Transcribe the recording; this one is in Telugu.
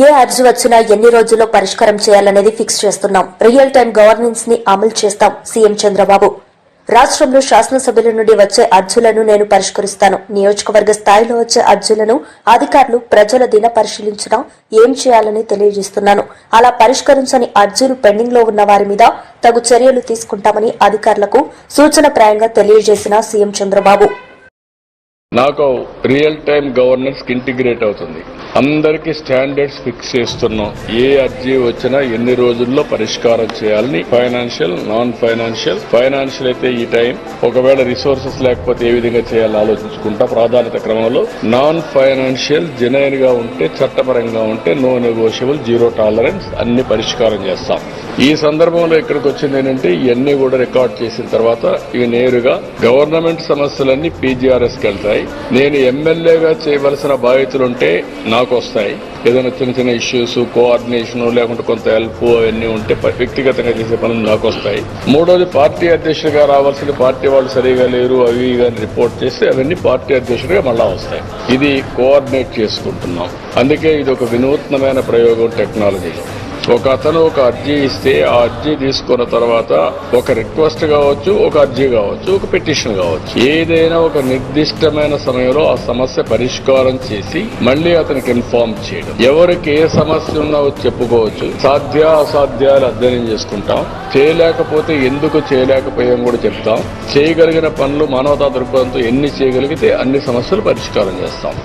ఏ అర్జీ వచ్చినా ఎన్ని రోజుల్లో పరిష్కారం చేయాలనేది ఫిక్స్ చేస్తున్నాం. రియల్ టైం గవర్నెన్స్ ని అమలు చేస్తాం సీఎం చంద్రబాబు. రాష్ట్రంలో శాసనసభ్యుల నుండి వచ్చే అర్జీలను నేను పరిష్కరిస్తాను. నియోజకవర్గ స్థాయిలో వచ్చే అర్జీలను అధికారులు ప్రజల దిన పరిశీలించినా ఏం చేయాలని తెలియజేస్తున్నాను. అలా పరిష్కరించని అర్జీలు పెండింగ్ లో ఉన్న వారి మీద తగు చర్యలు తీసుకుంటామని అధికారులకు సూచనప్రాయంగా తెలియజేసిన సీఎం చంద్రబాబు. నాకు రియల్ టైం గవర్నెన్స్ ఇంటిగ్రేట్ అవుతుంది. అందరికీ స్టాండర్డ్స్ ఫిక్స్ చేస్తున్నాం. ఏ అర్జీ వచ్చినా ఎన్ని రోజుల్లో పరిష్కారం చేయాలని ఫైనాన్షియల్, నాన్ ఫైనాన్షియల్ అయితే ఈ టైం, ఒకవేళ రిసోర్సెస్ లేకపోతే ఏ విధంగా చేయాలని ఆలోచించుకుంటా ప్రాధాన్యత క్రమంలో. నాన్ ఫైనాన్షియల్ జెన్యూన్ గా ఉంటే, చట్టపరంగా ఉంటే నో నెగోషియబుల్, జీరో టాలరెన్స్ అన్ని పరిష్కారం చేస్తాం. ఈ సందర్భంలో ఇక్కడికి వచ్చింది ఏంటంటే ఇవన్నీ కూడా రికార్డ్ చేసిన తర్వాత ఇవి నేరుగా గవర్నమెంట్ సమస్యలన్నీ పీజీఆర్ఎస్కి వెళ్తాయి. నేను ఎమ్మెల్యేగా చేయవలసిన బాధ్యతలుంటే నాకు వస్తాయి. ఏదైనా చిన్న చిన్న ఇష్యూస్, కోఆర్డినేషన్ లేకుంటే కొంత హెల్ప్ అవన్నీ ఉంటే వ్యక్తిగతంగా చేసే పనులు నాకు వస్తాయి. మూడోది, పార్టీ అధ్యక్షుడిగా రావాల్సిన పార్టీ వాళ్ళు సరిగా లేరు అవి కానీ రిపోర్ట్ చేస్తే అవన్నీ పార్టీ అధ్యక్షుడిగా మళ్ళా వస్తాయి. ఇది కోఆర్డినేట్ చేసుకుంటున్నాం. అందుకే ఇది ఒక వినూత్నమైన ప్రయోగం టెక్నాలజీలో. ఒక అతను ఒక అర్జీ ఇస్తే ఆ అర్జీ తీసుకున్న తర్వాత ఒక రిక్వెస్ట్ కావచ్చు, ఒక అర్జీ కావచ్చు, ఒక పిటిషన్ కావచ్చు, ఏదైనా ఒక నిర్దిష్టమైన సమయంలో ఆ సమస్య పరిష్కారం చేసి మళ్లీ అతనికి ఇన్ఫార్మ్ చేయడం. ఎవరికి ఏ సమస్య ఉన్నా చెప్పుకోవచ్చు. సాధ్య అసాధ్యాలు అధ్యయనం చేసుకుంటాం. చేయలేకపోతే ఎందుకు చేయలేకపోయాం కూడా చెప్తాం. చేయగలిగిన పనులు మానవతా దృక్పథంతో ఎన్ని చేయగలిగితే అన్ని సమస్యలు పరిష్కారం చేస్తాం.